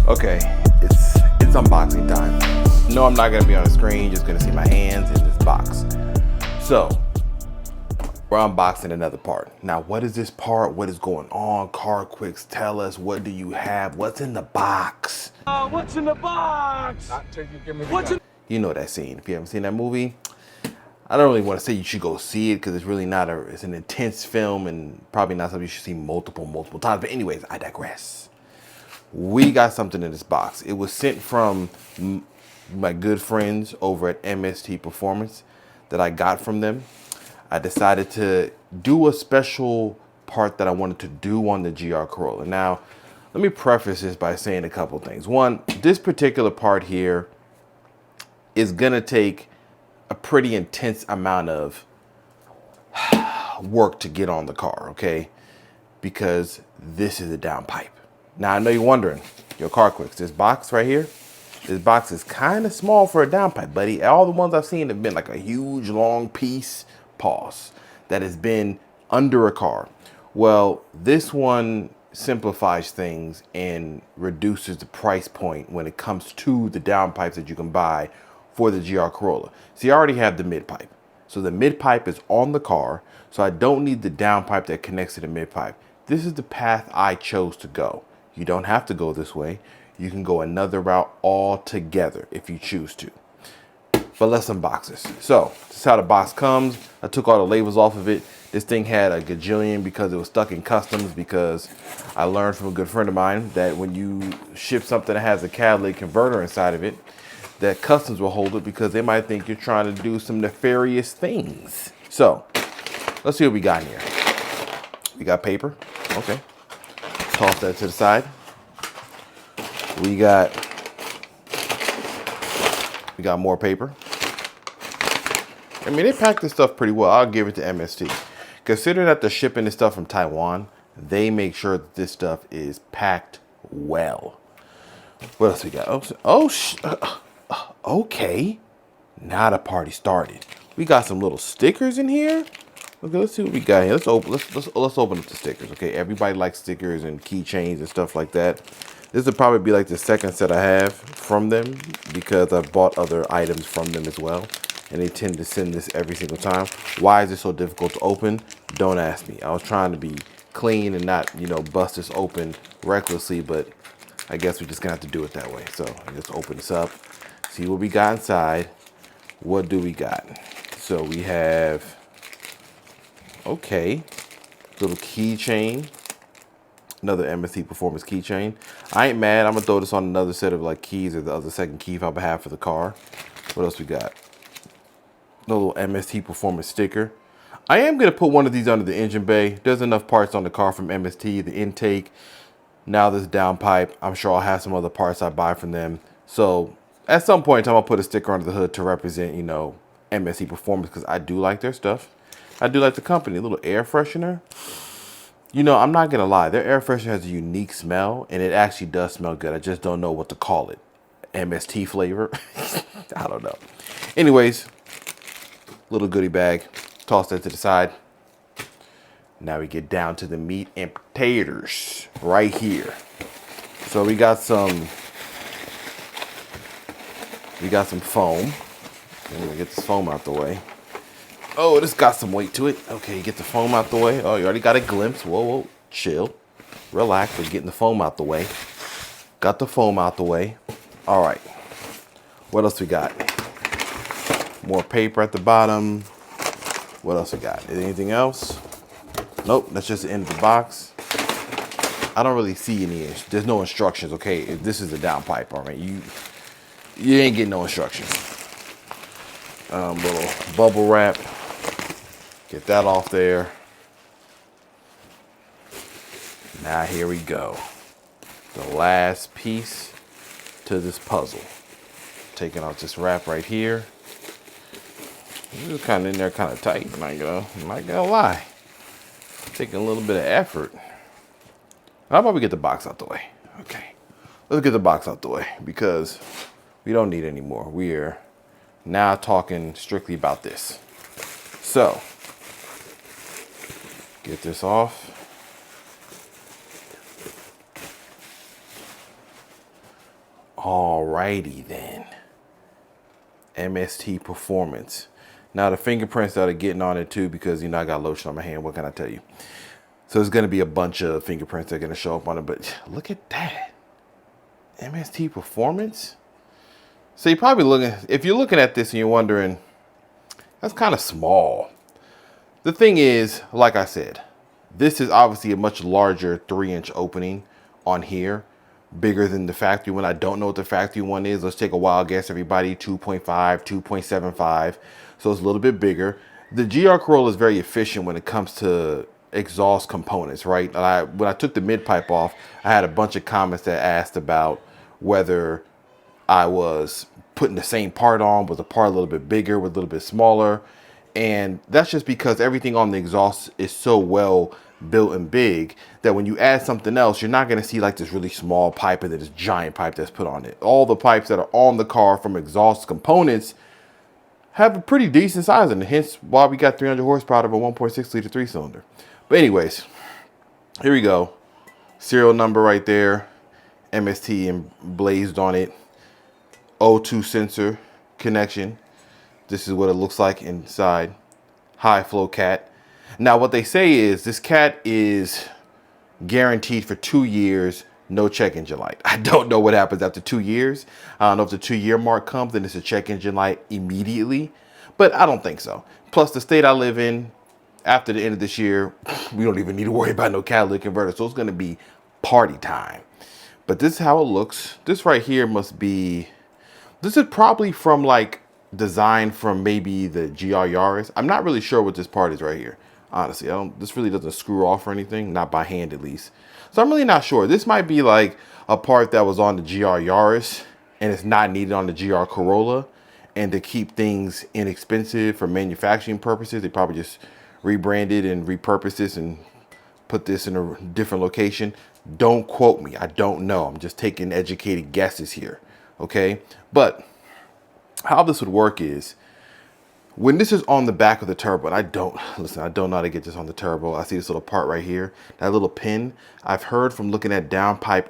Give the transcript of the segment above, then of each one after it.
Okay, it's unboxing time. No, I'm not gonna be on the screen, just gonna see my hands in this box. So, we're unboxing another part. Now, what is this part? What is going on? CarQuicks, tell us, what do you have? What's in the box? What's in the box? You know that scene. If you haven't seen that movie, I don't really want to say you should go see it because it's really not it's an intense film and probably not something you should see multiple times. But anyways, I digress. We got something in this box. It was sent from my good friends over at MST Performance that I got from them. I decided to do a special part that I wanted to do on the GR Corolla. Now, let me preface this by saying a couple things. One, this particular part here is gonna take a pretty intense amount of work to get on the car, okay? Because this is a downpipe. Now, I know you're wondering, your CarQuicks, this box right here, this box is kind of small for a downpipe, buddy. All the ones I've seen have been like a huge, long piece, pause, that has been under a car. Well, this one simplifies things and reduces the price point when it comes to the downpipes that you can buy for the GR Corolla. See, I already have the midpipe. So the midpipe is on the car, so I don't need the downpipe that connects to the midpipe. This is the path I chose to go. You don't have to go this way. You can go another route altogether if you choose to. But let's unbox this. So this is how the box comes. I took all the labels off of it. This thing had a gajillion because it was stuck in customs, because I learned from a good friend of mine that when you ship something that has a catalytic converter inside of it, that customs will hold it because they might think you're trying to do some nefarious things. So let's see what we got here. We got paper. Okay. Toss that to the side. We got more paper. I mean, they packed this stuff pretty well. I'll give it to MST. Considering that they're shipping this stuff from Taiwan, they make sure that this stuff is packed well. What else we got? Okay. Now the party started. We got some little stickers in here. Okay, let's see what we got here. Let's open up the stickers. Okay, everybody likes stickers and keychains and stuff like that. This would probably be like the second set I have from them because I've bought other items from them as well, and they tend to send this every single time. Why is it so difficult to open? Don't ask me. I was trying to be clean and not, bust this open recklessly, but I guess we're just gonna have to do it that way. So I just open this up, see what we got inside. What do we got? So we have, okay, little keychain, another MST Performance keychain. I ain't mad. I'm gonna throw this on another set of like keys, or the other second key fob I have for the car. What else we got? A little MST Performance sticker. I am gonna put one of these under the engine bay. There's enough parts on the car from MST, the intake, now this downpipe. I'm sure I'll have some other parts I buy from them. So at some point in time, I'll put a sticker under the hood to represent, MST Performance, because I do like their stuff. I do like the company. A little air freshener. I'm not gonna lie, their air freshener has a unique smell, and it actually does smell good. I just don't know what to call it. MST flavor. I don't know. Anyways, little goodie bag. Toss that to the side. Now we get down to the meat and potatoes right here. So we got some foam. Let me get this foam out the way. Oh, this got some weight to it. Okay, get the foam out the way. Oh, you already got a glimpse. Whoa, chill. Relax. We're getting the foam out the way. Got the foam out the way. All right. What else we got? More paper at the bottom. What else we got? Anything else? Nope, that's just the end of the box. I don't really see any, there's no instructions, okay? If this is a downpipe, all right? You ain't getting no instructions. Little bubble wrap. Get that off there. Now here we go. The last piece to this puzzle. Taking out this wrap right here. It's kind of in there, kind of tight. I'm not gonna lie. Taking a little bit of effort. How about we get the box out the way? Okay, let's get the box out the way because we don't need any more. We are now talking strictly about this. So, get this off. Alrighty then. MST Performance. Now the fingerprints that are getting on it too, because you know I got lotion on my hand. What can I tell you? So there's gonna be a bunch of fingerprints that are gonna show up on it. But look at that, MST Performance. So you're probably looking, if you're looking at this and you're wondering, that's kind of small. The thing is, like I said, this is obviously a much larger 3-inch opening on here, bigger than the factory one. I don't know what the factory one is. Let's take a wild guess, everybody. 2.5, 2.75. So it's a little bit bigger. The GR Corolla is very efficient when it comes to exhaust components, right? When I took the mid-pipe off, I had a bunch of comments that asked about whether I was putting the same part on, was a part a little bit bigger, was a little bit smaller. And that's just because everything on the exhaust is so well built and big that when you add something else, you're not going to see like this really small pipe and then this giant pipe that's put on it. All the pipes that are on the car from exhaust components have a pretty decent size, and hence why we got 300 horsepower of a 1.6 liter 3-cylinder. But anyways, here we go. Serial number right there, MST emblazed on it. O2 sensor connection. This is what it looks like inside. High flow cat. Now what they say is this cat is guaranteed for 2 years, no check engine light. I don't know what happens after 2 years. I don't know if the 2-year mark comes and it's a check engine light immediately, but I don't think so. Plus the state I live in, after the end of this year, we don't even need to worry about no catalytic converter. So it's gonna be party time. But this is how it looks. This right here must be, this is probably from like design from maybe the GR Yaris. I'm not really sure what this part is right here. Honestly, this really doesn't screw off or anything, not by hand at least. So I'm really not sure. This might be like a part that was on the GR Yaris and it's not needed on the GR Corolla. And to keep things inexpensive for manufacturing purposes, they probably just rebranded and repurposed this and put this in a different location. Don't quote me. I don't know. I'm just taking educated guesses here. Okay. But how this would work is, when this is on the back of the turbo, and I don't know how to get this on the turbo. I see this little part right here, that little pin. I've heard from looking at downpipe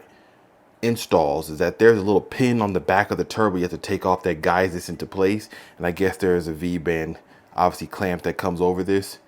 installs is that there's a little pin on the back of the turbo you have to take off that guides this into place. And I guess there's a V-band, obviously clamp that comes over this.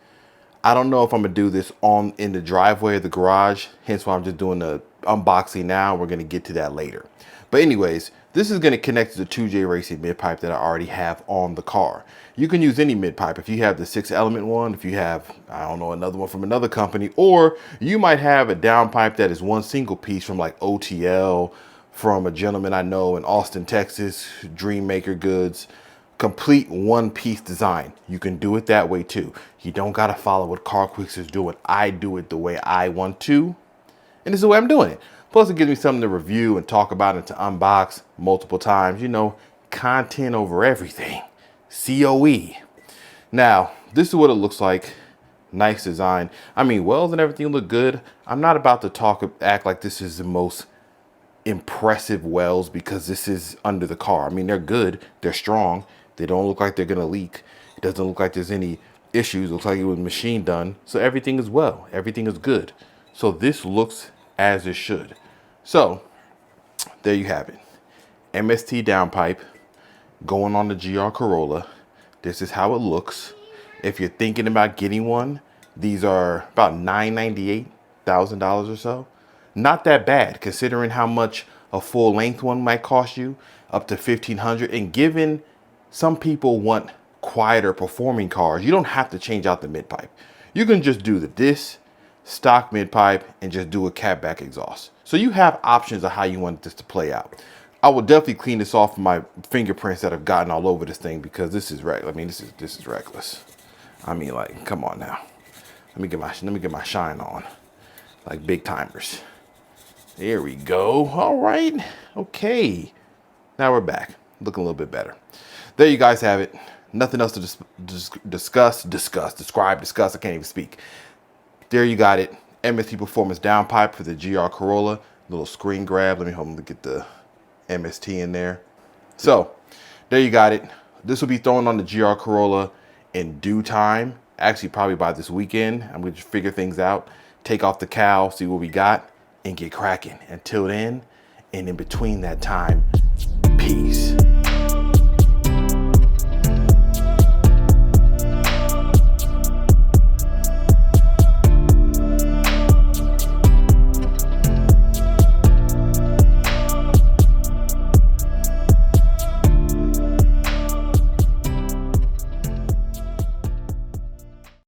I don't know if I'm gonna do this in the driveway or the garage, hence why I'm just doing the unboxing now. We're gonna get to that later. But anyways, this is gonna connect to the 2J Racing mid-pipe that I already have on the car. You can use any mid-pipe. If you have the 6-element one, if you have, I don't know, another one from another company, or you might have a downpipe that is one single piece from like OTL, from a gentleman I know in Austin, Texas, Dreammaker Goods. Complete one-piece design. You can do it that way too. You don't gotta follow what CarQuicks is doing. I do it the way I want to, and this is the way I'm doing it. Plus it gives me something to review and talk about and to unbox multiple times. You know, content over everything. COE. Now, this is what it looks like. Nice design. I mean, welds and everything look good. I'm not about to act like this is the most impressive welds because this is under the car. I mean, they're good. They're strong. They don't look like they're gonna leak. It doesn't look like there's any issues. It looks like it was machine done. So everything is well. Everything is good. So this looks as it should. So there you have it. MST downpipe going on the GR Corolla. This is how it looks. If you're thinking about getting one, these are about $998, $1,000 or so. Not that bad considering how much a full length one might cost you, up to $1,500. And given some people want quieter performing cars, you don't have to change out the mid-pipe. You can just do this stock mid-pipe and just do a catback exhaust. So you have options of how you want this to play out. I will definitely clean this off my fingerprints that have gotten all over this thing because this is reckless. I mean, this is reckless. I mean, like, come on now. Let me get my shine on, like big timers. There we go. All right. Okay. Now we're back, looking a little bit better. There you guys have it. Nothing else to describe. I can't even speak. There you got it. MST Performance downpipe for the GR Corolla. Little screen grab. Let me get the MST in there. So there you got it. This will be thrown on the GR Corolla in due time. Actually, probably by this weekend. I'm going to figure things out, take off the cowl, see what we got, and get cracking. Until then, and in between that time,